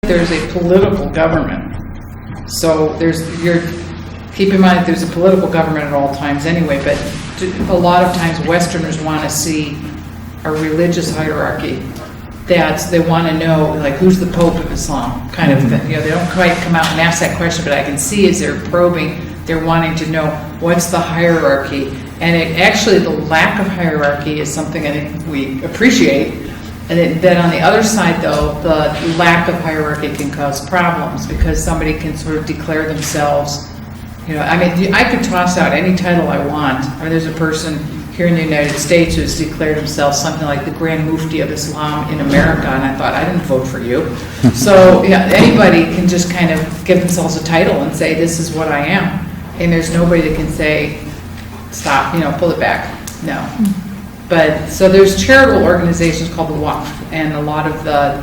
there's a political government. So keep in mind that there's a political government at all times anyway, but a lot of times Westerners want to see a religious hierarchy. That they want to know, like, who's the Pope of Islam, kind of thing. They don't quite come out and ask that question, but I can see as they're probing, they're wanting to know what's the hierarchy. And actually, the lack of hierarchy is something I think we appreciate. And then on the other side, though, the lack of hierarchy can cause problems because somebody can sort of declare themselves. I could toss out any title I want. There's a person here in the United States who's declared himself something like the Grand Mufti of Islam in America, and I thought, I didn't vote for you. So anybody can just kind of give themselves a title and say, this is what I am. And there's nobody that can say, stop, pull it back. No. But, so there's charitable organizations called the Waqf, and a lot of the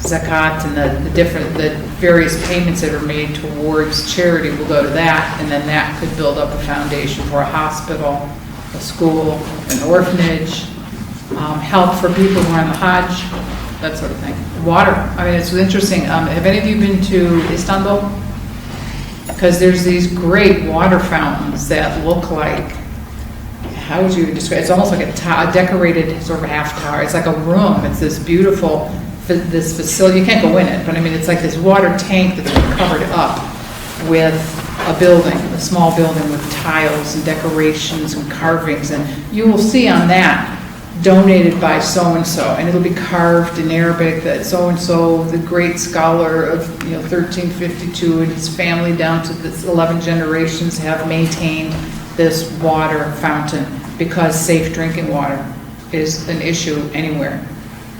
zakat and the various payments that are made towards charity will go to that, and then that could build up a foundation for a hospital, a school, an orphanage, help for people who are on the Hajj, that sort of thing. Water. It's interesting. Have any of you been to Istanbul? Because there's these great water fountains that look like, how would you describe it? It's almost like a decorated sort of half tower. It's like a room. It's this beautiful, this facility. You can't go in it, but it's like this water tank that's been covered up with a building, a small building with tiles and decorations and carvings, and you will see on that, donated by so-and-so, and it'll be carved in Arabic that so-and-so, the great scholar of 1352, and his family down to this 11 generations have maintained this water fountain because safe drinking water is an issue anywhere.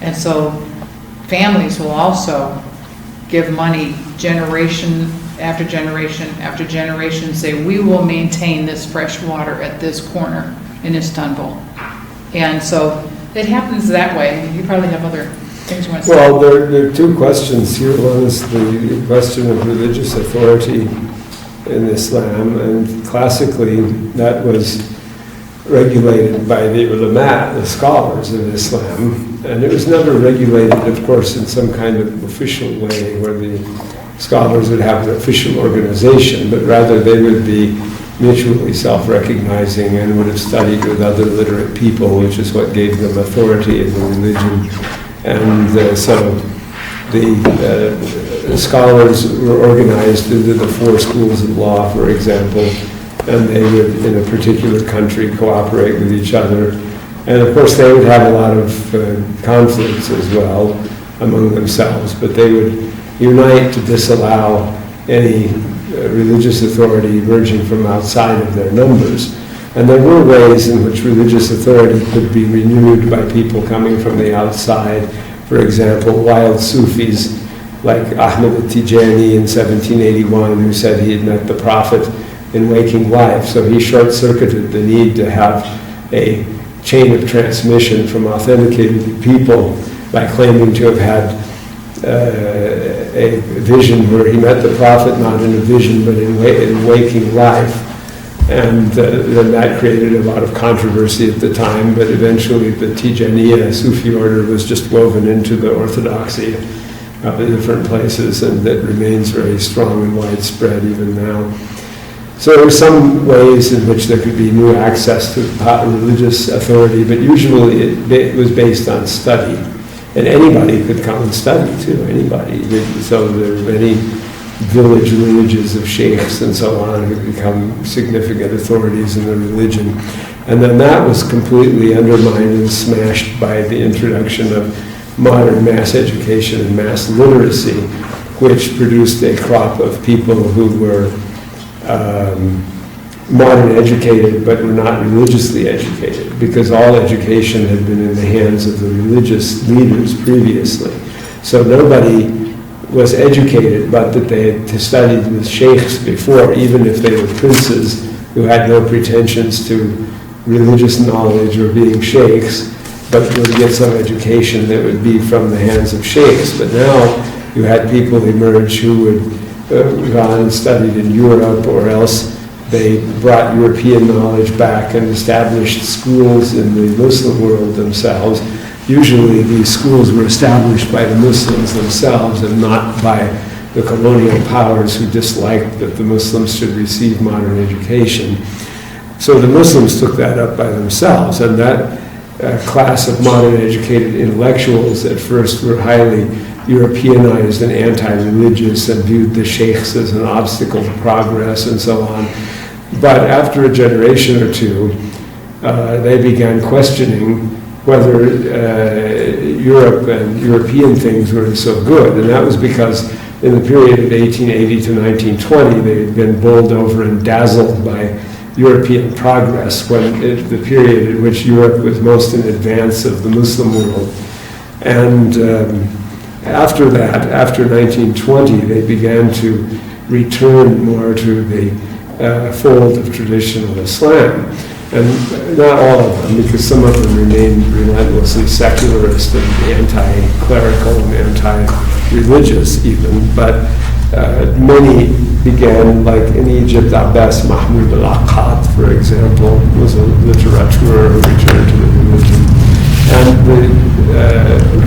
And so families will also give money generation after generation after generation, say, we will maintain this fresh water at this corner in Istanbul. And so it happens that way. You probably have other things you want to say. Well, there are two questions here. One is the question of religious authority in Islam, and classically that was regulated by the ulama, the scholars of Islam, and it was never regulated, of course, in some kind of official way where the scholars would have an official organization, but rather they would be mutually self-recognizing and would have studied with other literate people, which is what gave them authority in the religion. And so the scholars were organized into the 4 schools of law, for example, and they would, in a particular country, cooperate with each other. And of course, they would have a lot of conflicts as well among themselves, but they would unite to disallow any religious authority emerging from outside of their numbers. And there were ways in which religious authority could be renewed by people coming from the outside. For example, wild Sufis like Ahmed al-Tijani in 1781, who said he had met the Prophet in waking life. So he short-circuited the need to have a chain of transmission from authenticated people by claiming to have had a vision where he met the Prophet not in a vision but in waking life. And then that created a lot of controversy at the time, but eventually the Tijaniya Sufi order was just woven into the orthodoxy of the different places, and that remains very strong and widespread even now. So there are some ways in which there could be new access to religious authority, but usually it was based on study. And anybody could come and study too, anybody. So there are many village lineages of sheikhs and so on who become significant authorities in the religion. And then that was completely undermined and smashed by the introduction of modern mass education and mass literacy, which produced a crop of people who were modern educated but were not religiously educated, because all education had been in the hands of the religious leaders previously. So nobody was educated but that they had studied with sheikhs before, even if they were princes who had no pretensions to religious knowledge or being sheikhs, but would get some education that would be from the hands of sheikhs. But now you had people emerge who would gone and studied in Europe, or else they brought European knowledge back and established schools in the Muslim world themselves. usually these schools were established by the Muslims themselves and not by the colonial powers who disliked that the Muslims should receive modern education. So the Muslims took that up by themselves, and that class of modern educated intellectuals at first were highly Europeanized and anti-religious and viewed the sheikhs as an obstacle to progress and so on. But after a generation or two, they began questioning whether Europe and European things were so good. And that was because in the period of 1880 to 1920, they had been bowled over and dazzled by European progress, when the period in which Europe was most in advance of the Muslim world. And after that, after 1920, they began to return more to the fold of traditional Islam. And not all of them, because some of them remained relentlessly secularist and anti-clerical and anti-religious even, but many began, like in Egypt, Abbas Mahmoud al-Aqad, for example, was a literateur who returned to the religion. And the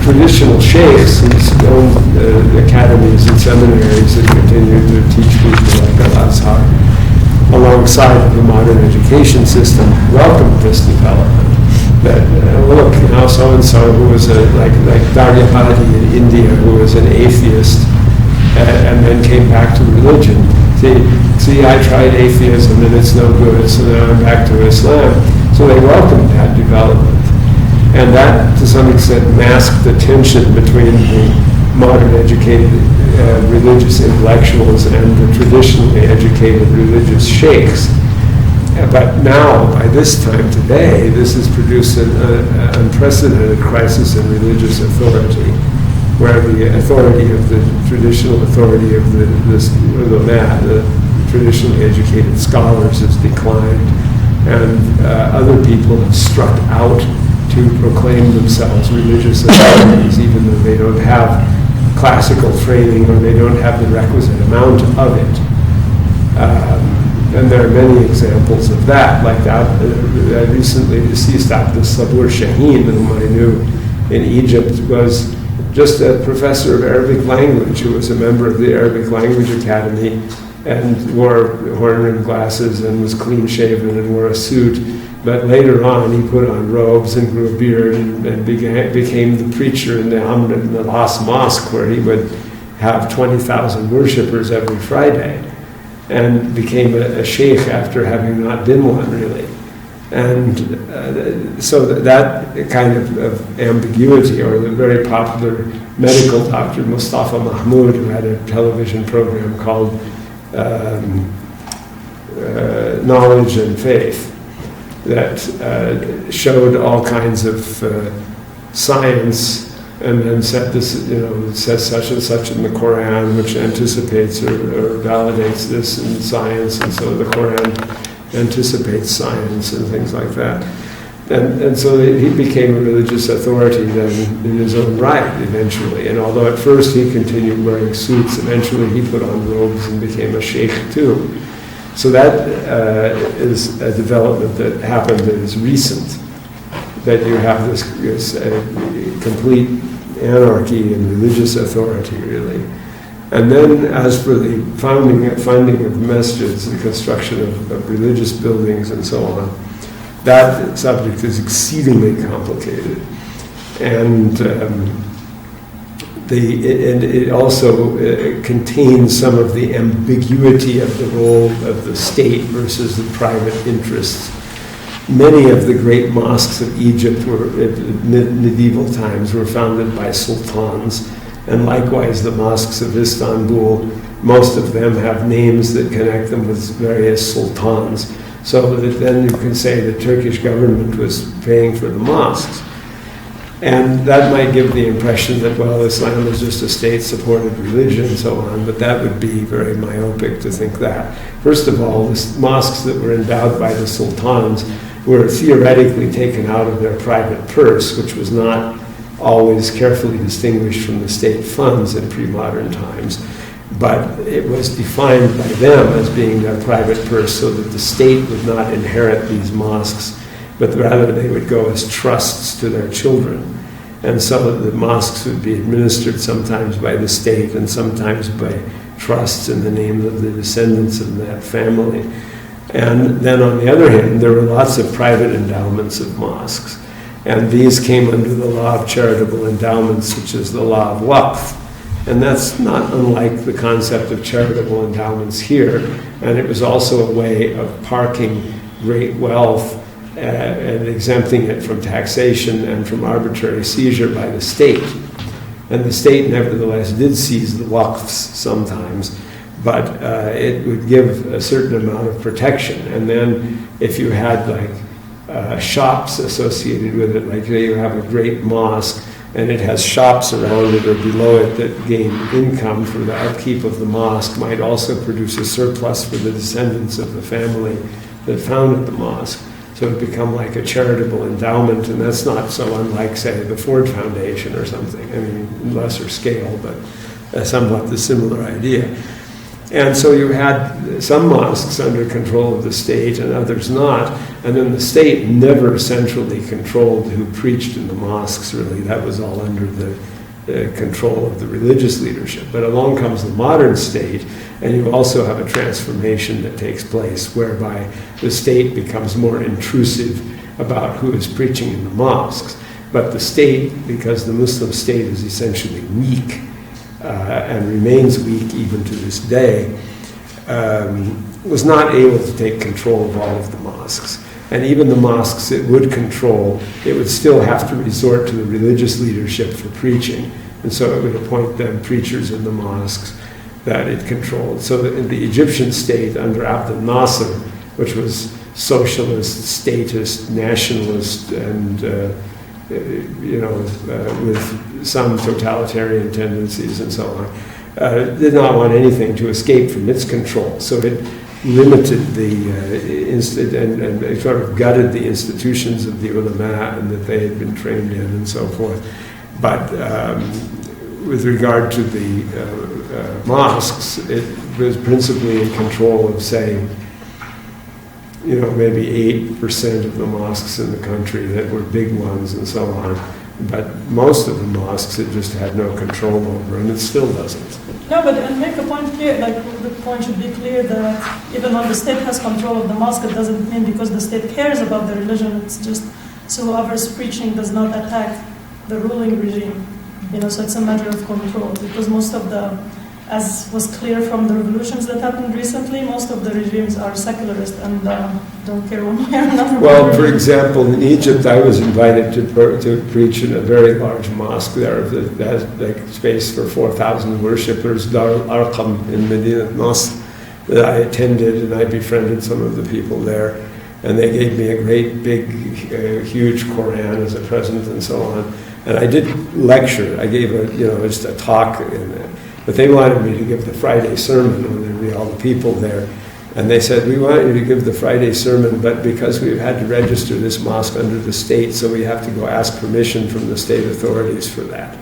traditional sheikhs, whose own academies and seminaries that continued to teach people like Al-Azhar, alongside of the modern education system, welcomed this development. That, look, you know, so-and-so who was like Daryabadi in India, who was an atheist, and then came back to religion. See, I tried atheism and it's no good, so now I'm back to Islam. So they welcomed that development. And that, to some extent, masked the tension between the modern educated religious intellectuals and the traditionally educated religious sheikhs. But now, by this time today, this has produced an unprecedented crisis in religious authority, where the authority of the traditional authority of the traditionally educated scholars has declined, and other people have struck out to proclaim themselves religious authorities, even though they don't have classical training or they don't have the requisite amount of it. And there are many examples of that, like that recently deceased Abdus Sabur Shaheen, whom I knew in Egypt, was just a professor of Arabic language who was a member of the Arabic Language Academy and wore horn-rimmed glasses and was clean-shaven and wore a suit. But later on, he put on robes and grew a beard and became the preacher in the Amr ibn al-As Mosque, where he would have 20,000 worshippers every Friday, and became a sheikh after having not been one, really. And so that kind of ambiguity, or the very popular medical doctor, Mustafa Mahmoud, who had a television program called Knowledge and Faith, that showed all kinds of science, and then said this, you know, it says such and such in the Quran, which anticipates or validates this in science, and so the Quran anticipates science and things like that. And so he became a religious authority then in his own right eventually. And although at first he continued wearing suits, eventually he put on robes and became a sheikh too. So that is a development that happened that is recent, that you have this complete anarchy in religious authority, really. And then as for the finding of masjids, the construction of religious buildings and so on, that subject is exceedingly complicated. And it also contains some of the ambiguity of the role of the state versus the private interests. Many of the great mosques of Egypt were, at medieval times, were founded by sultans, and likewise the mosques of Istanbul, most of them have names that connect them with various sultans, so that then you can say the Turkish government was paying for the mosques. And that might give the impression that, well, Islam is just a state-supported religion and so on, but that would be very myopic to think that. First of all, the mosques that were endowed by the sultans were theoretically taken out of their private purse, which was not always carefully distinguished from the state funds in pre-modern times. But it was defined by them as being their private purse so that the state would not inherit these mosques, but rather they would go as trusts to their children. And so the mosques would be administered sometimes by the state and sometimes by trusts in the name of the descendants of that family. And then on the other hand, there were lots of private endowments of mosques. And these came under the law of charitable endowments, which is the law of waqf. And that's not unlike the concept of charitable endowments here. And it was also a way of parking great wealth and exempting it from taxation and from arbitrary seizure by the state. And the state nevertheless did seize the waqfs sometimes, but it would give a certain amount of protection. And then if you had like shops associated with it, like you have a great mosque and it has shops around it or below it that gain income for the upkeep of the mosque, might also produce a surplus for the descendants of the family that founded the mosque. So it would become like a charitable endowment, and that's not so unlike, say, the Ford Foundation or something. I mean, lesser scale, but somewhat the similar idea. And so you had some mosques under control of the state and others not, and then the state never centrally controlled who preached in the mosques, really. That was all under the control of the religious leadership. But along comes the modern state, and you also have a transformation that takes place whereby the state becomes more intrusive about who is preaching in the mosques. But the state, because the Muslim state is essentially weak, and remains weak even to this day, was not able to take control of all of the mosques. And even the mosques it would control, it would still have to resort to the religious leadership for preaching. And so it would appoint them preachers in the mosques that it controlled. So in the Egyptian state under Abdel Nasser, which was socialist, statist, nationalist, and with some totalitarian tendencies and so on, did not want anything to escape from its control. So it limited the and sort of gutted the institutions of the ulama and that they had been trained in and so forth. But with regard to the mosques, it was principally in control of, say, maybe 8% of the mosques in the country that were big ones and so on. But most of the mosques it just had no control over, and it still doesn't. No, but and make a point clear, like the point should be clear that even though the state has control of the mosque, it doesn't mean because the state cares about the religion, it's just so whoever's preaching does not attack the ruling regime. So it's a matter of control, because most of the, as was clear from the revolutions that happened recently, most of the regimes are secularist and don't care one way or another. Well, for example, in Egypt, I was invited to preach in a very large mosque there that has like space for 4,000 worshippers, Dar al-Arqam in Medina Mosque, that I attended, and I befriended some of the people there. And they gave me a great, big, huge Quran as a present and so on. And I did lecture. I gave just a talk in it. But they wanted me to give the Friday sermon when there would be all the people there. And they said, we want you to give the Friday sermon, but because we've had to register this mosque under the state, so we have to go ask permission from the state authorities for that.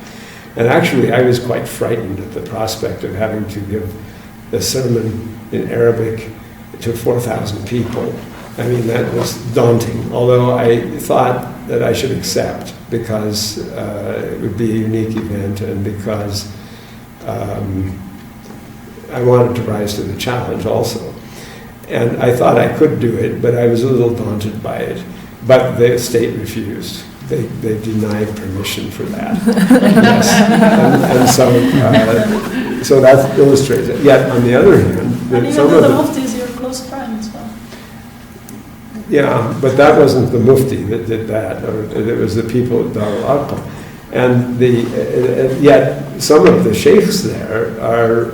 And actually, I was quite frightened at the prospect of having to give the sermon in Arabic to 4,000 people. I mean, that was daunting, although I thought that I should accept because it would be a unique event and because I wanted to rise to the challenge also. And I thought I could do it, but I was a little daunted by it. But the state refused. They denied permission for that. Yes. And so that illustrates it. Yet, on the other hand, and even though the Mufti is your close friend, so. Yeah, but that wasn't the Mufti that did that. It was the people at Dar al-Arqam. And yet some of the sheikhs there are,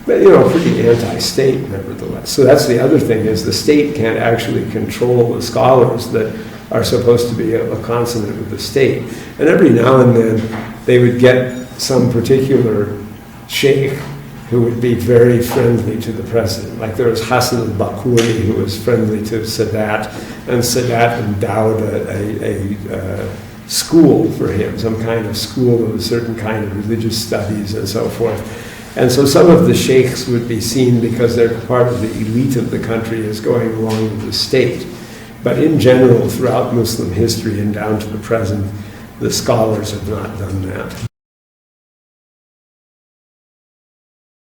pretty anti-state, nevertheless. So that's the other thing, is the state can't actually control the scholars that are supposed to be a consonant with the state. And every now and then they would get some particular sheikh who would be very friendly to the president. Like there was Hassan al-Bakuri, who was friendly to Sadat, and Sadat endowed a school for him, some kind of school of a certain kind of religious studies and so forth. And so some of the sheikhs would be seen, because they're part of the elite of the country, as going along with the state. But in general, throughout Muslim history and down to the present, the scholars have not done that.